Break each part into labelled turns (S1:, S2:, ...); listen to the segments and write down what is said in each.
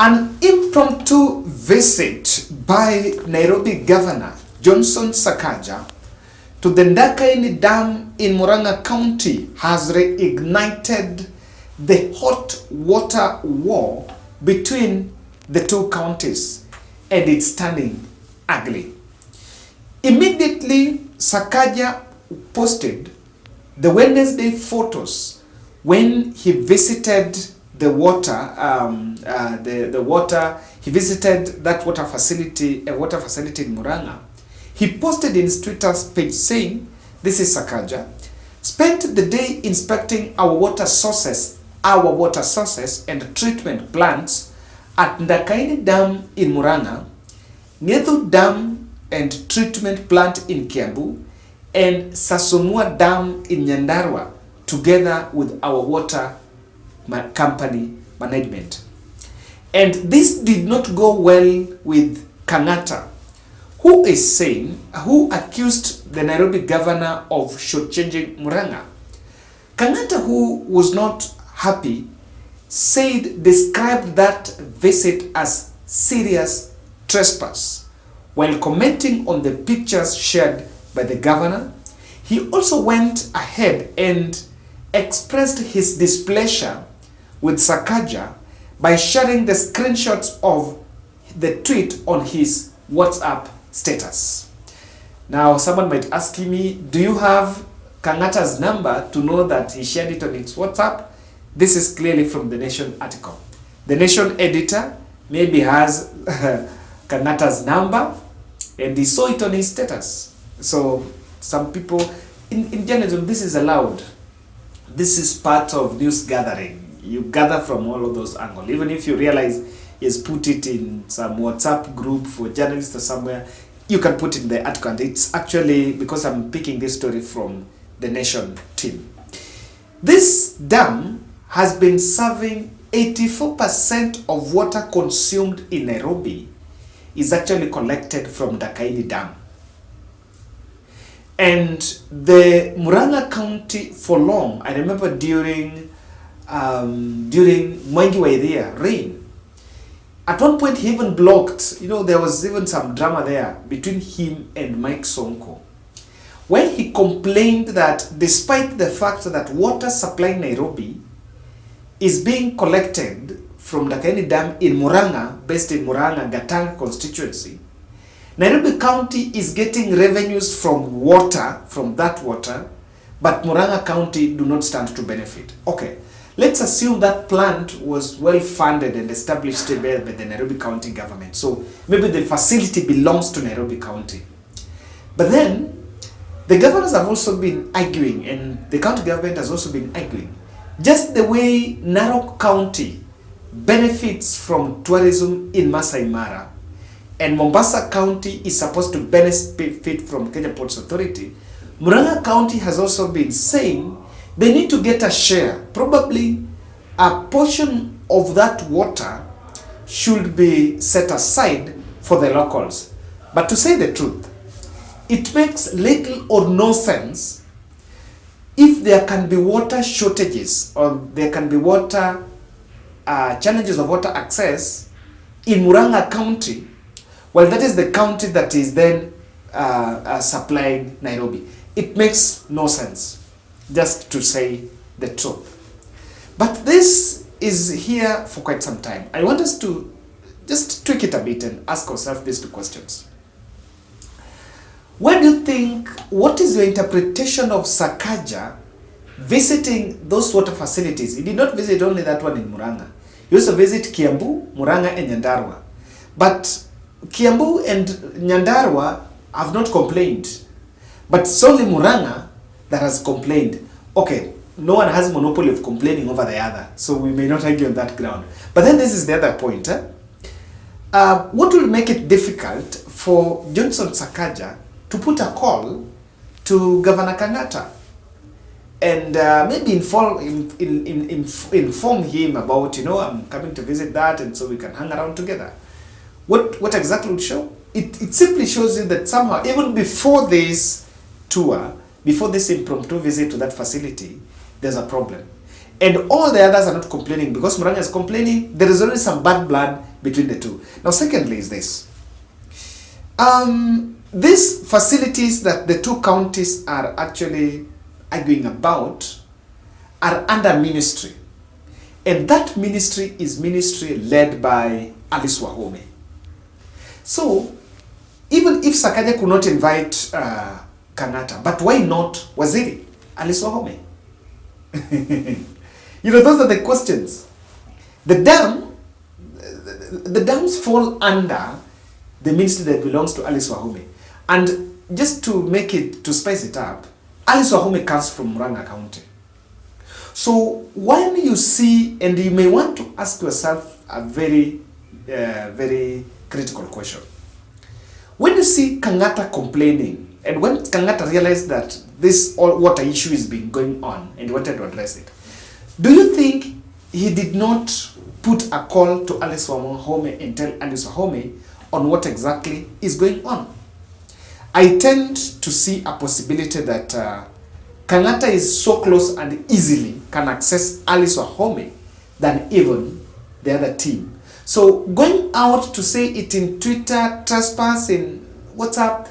S1: An impromptu visit by Nairobi Governor Johnson Sakaja to the Ndakaini Dam in Murang'a County has reignited the hot water war between the two counties, and it's turning ugly. Immediately, Sakaja posted the Wednesday photos when he visited the water, he visited that water facility, a water facility in Murang'a. He posted in his Twitter page saying, "This is Sakaja, spent the day inspecting our water sources and treatment plants at Ndakaini Dam in Murang'a, Ngethu Dam and Treatment Plant in Kiambu, and Sasomua Dam in Nyandarua, together with our water company management." And this did not go well with Kan'gata, who accused the Nairobi governor of shortchanging Murang'a. Kan'gata, who was not happy, described that visit as serious trespass. While commenting on the pictures shared by the governor, he also went ahead and expressed his displeasure with Sakaja by sharing the screenshots of the tweet on his WhatsApp status. Now, someone might ask me, do you have Kan'gata's number to know that he shared it on his WhatsApp? This is clearly from the Nation article. The Nation editor maybe has Kan'gata's number and he saw it on his status. So some people, in journalism, this is allowed. This is part of news gathering. You gather from all of those angles. Even if you realize he's put it in some WhatsApp group for journalists or somewhere, you can put it in the article. And it's actually, because I'm picking this story from the Nation team. This dam has been serving 84% of water consumed in Nairobi is actually collected from Ndakaini Dam. And the Murang'a County for long, I remember during Mwangi Waithia rain, at one point he even blocked, there was even some drama there between him and Mike Sonko, when he complained that despite the fact that water supply in Nairobi is being collected from Ndakaini Dam in Murang'a, based in Murang'a Gatang constituency, Nairobi County is getting revenues from water, from that water, but Murang'a County do not stand to benefit. Okay, let's assume that plant was well funded and established by the Nairobi County government. So maybe the facility belongs to Nairobi County. But then the governors have also been arguing, and the county government has also been arguing, just the way Narok County benefits from tourism in Masai Mara, and Mombasa County is supposed to benefit from Kenya Ports Authority, Murang'a County has also been saying they need to get a share. Probably a portion of that water should be set aside for the locals. But to say the truth, it makes little or no sense if there can be water shortages or there can be water challenges of water access in Murang'a County. Well, that is the county that is then supplying Nairobi. It makes no sense, just to say the truth. But this is here for quite some time. I want us to just tweak it a bit and ask ourselves these two questions. What do you think, what is your interpretation of Sakaja visiting those water facilities? He did not visit only that one in Murang'a. He also visited Kiambu, Murang'a and Nyandarua. But Kiambu and Nyandarua have not complained. But it's only Murang'a that has complained. Okay, no one has monopoly of complaining over the other, so we may not argue on that ground. But then this is the other point. What will make it difficult for Johnson Sakaja to put a call to Governor Kan'gata and maybe inform him about, I'm coming to visit that, and so we can hang around together? What exactly would show? It simply shows you that somehow, even before this tour, before this impromptu visit to that facility, there's a problem. And all the others are not complaining. Because Murang'a is complaining, there is already some bad blood between the two. Now, secondly is this. These facilities that the two counties are actually arguing about are under ministry. And that ministry is ministry led by Alice Wahome. So, even if Sakaja could not invite Kan'gata, but why not Waziri Alice Wahome? Those are the questions. The dams fall under the ministry that belongs to Alice Wahome. And just to spice it up, Alice Wahome comes from Murang'a County. So when you see, and you may want to ask yourself a very, very critical question. When you see Kan'gata complaining, and when Kan'gata realized that this all water issue is being going on and he wanted to address it, do you think he did not put a call to Alice Wahome and tell Alice Wahome on what exactly is going on? I tend to see a possibility that Kan'gata is so close and easily can access Alice Wahome than even the other team. So going out to say it in Twitter, trespass in WhatsApp,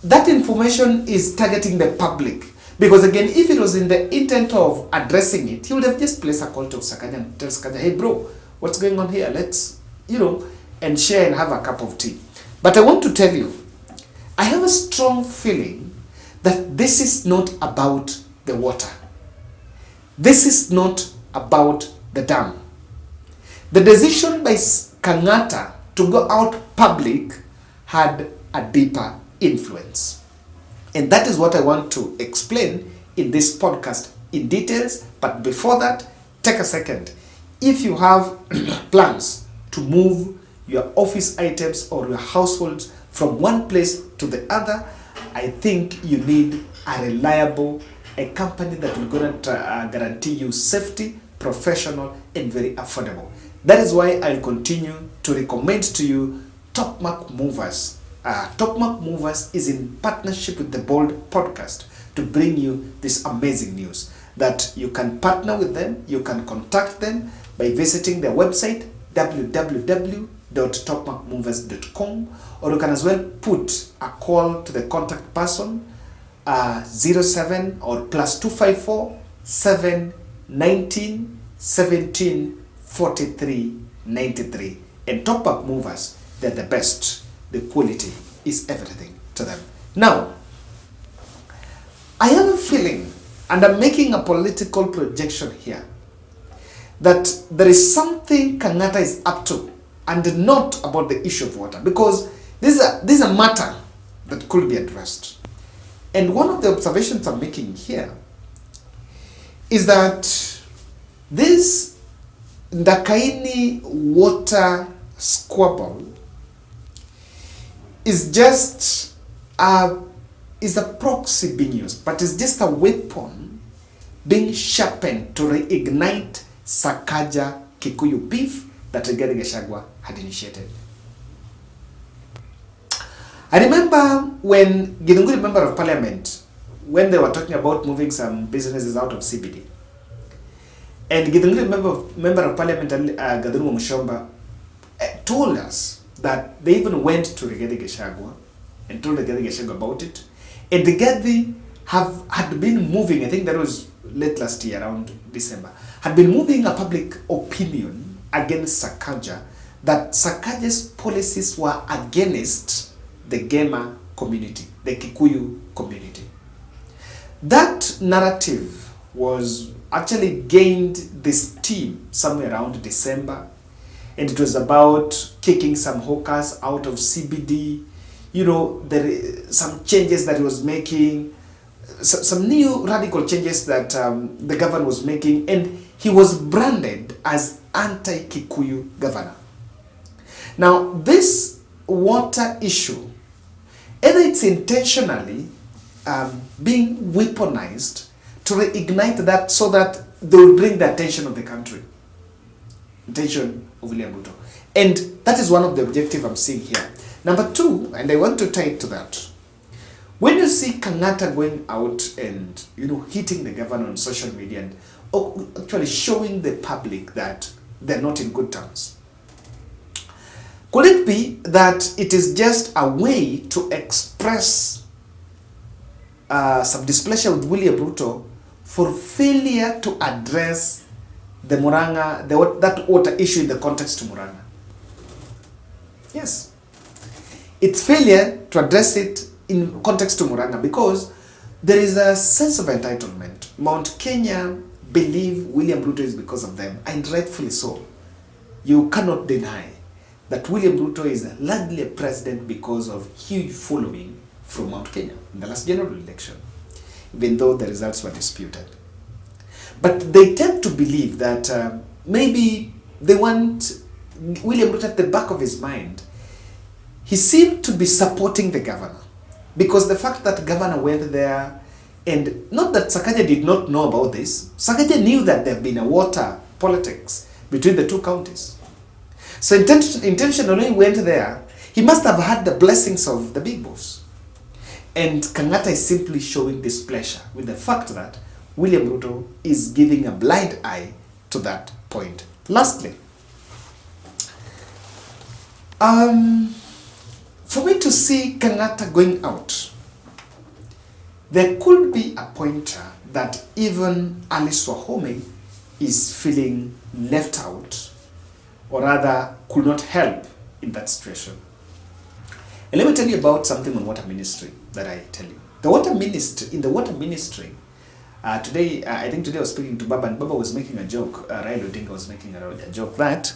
S1: that information is targeting the public. Because again, if it was in the intent of addressing it, he would have just placed a call to Sakaja and tell Sakaja, hey bro, what's going on here? Let's, and share and have a cup of tea. But I want to tell you, I have a strong feeling that this is not about the water. This is not about the dam. The decision by Kan'gata to go out public had a deeper influence. And that is what I want to explain in this podcast in details. But before that, take a second. If you have plans to move your office items or your household from one place to the other, I think you need a reliable, a company that will guarantee you safety, professional, and very affordable. That is why I'll continue to recommend to you Topmark Movers. Topmark Movers is in partnership with the Bold podcast to bring you this amazing news that you can partner with them. You can contact them by visiting their website www.topmarkmovers.com, or you can as well put a call to the contact person 07 or +254 719 17 43 93. And Topmark Movers, they're the best. The quality is everything to them. Now, I have a feeling, and I'm making a political projection here, that there is something Kan'gata is up to, and not about the issue of water, because this is a matter that could be addressed. And one of the observations I'm making here is that this Ndakaini water squabble is just is a proxy being used, but it's just a weapon being sharpened to reignite Sakaja Kikuyu beef that Rigathi Gachagua had initiated. I remember when Githunguri Member of Parliament, when they were talking about moving some businesses out of CBD, and Githunguri Member of Parliament, Gathuruma Mushomba, told us that they even went to Rigathi Gachagua and told Rigathi Gachagua about it. And Rigathi had been moving, I think that was late last year, around December, had been moving a public opinion against Sakaja, that Sakaja's policies were against the Gema community, the Kikuyu community. That narrative was actually gained this steam somewhere around December, and it was about kicking some hawkers out of CBD. Some changes that he was making, some new radical changes that the governor was making, and he was branded as anti-Kikuyu governor. Now, this water issue, either it's intentionally being weaponized to reignite that so that they will bring the attention of the country, attention of William Ruto. And that is one of the objectives I'm seeing here. Number two, and I want to tie it to that, when you see Kan'gata going out and hitting the governor on social media and actually showing the public that they're not in good terms? Could it be that it is just a way to express some displeasure with William Ruto for failure to address the Murang'a, that water issue in the context to Murang'a? Yes. It's failure to address it in context to Murang'a because there is a sense of entitlement. Mt Kenya believe William Ruto is because of them, and rightfully so. You cannot deny that William Ruto is largely a president because of huge following from Mt Kenya in the last general election, even though the results were disputed. But they tend to believe that maybe they want William Ruto at the back of his mind. He seemed to be supporting the governor because the fact that the governor went there, and not that Sakaja did not know about this, Sakaja knew that there have been a water politics between the two counties. So intentionally went there, he must have had the blessings of the big boss. And Kan'gata is simply showing displeasure with the fact that William Ruto is giving a blind eye to that point. Lastly, for me to see Kan'gata going out, there could be a pointer that even Sidelines Wahome is feeling left out, or rather could not help in that situation. And let me tell you about something on water ministry that I tell you. The water ministry, in the water ministry, today, I think today I was speaking to Baba, and Baba was making a joke, Raila Odinga was making a joke, that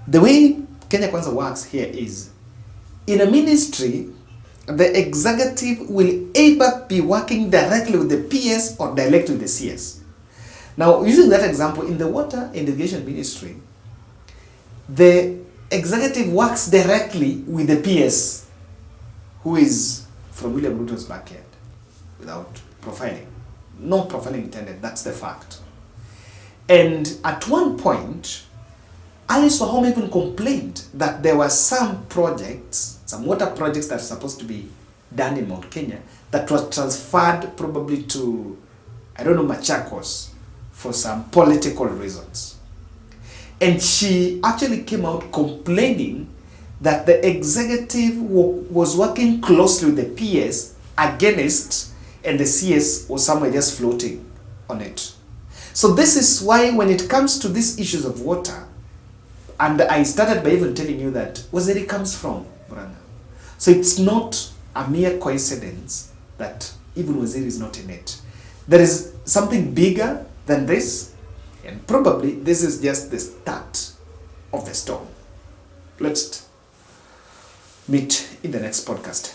S1: the way Kenya Kwanza works here is, in a ministry, the executive will either be working directly with the PS or directly with the CS. Now, using that example, in the water and irrigation ministry, the executive works directly with the PS, who is from William Ruto's backyard, without profiling. No profiling intended, that's the fact. And at one point, Sidelines Wahome even complained that there were some projects, some water projects that are supposed to be done in Mt Kenya that was transferred probably to, I don't know, Machakos for some political reasons. And she actually came out complaining that the executive was working closely with the PS against, and the CS was somewhere just floating on it. So this is why when it comes to these issues of water, and I started by even telling you that Waziri comes from Murang'a. So it's not a mere coincidence that even Waziri is not in it. There is something bigger than this, and probably this is just the start of the storm. Let's meet in the next podcast.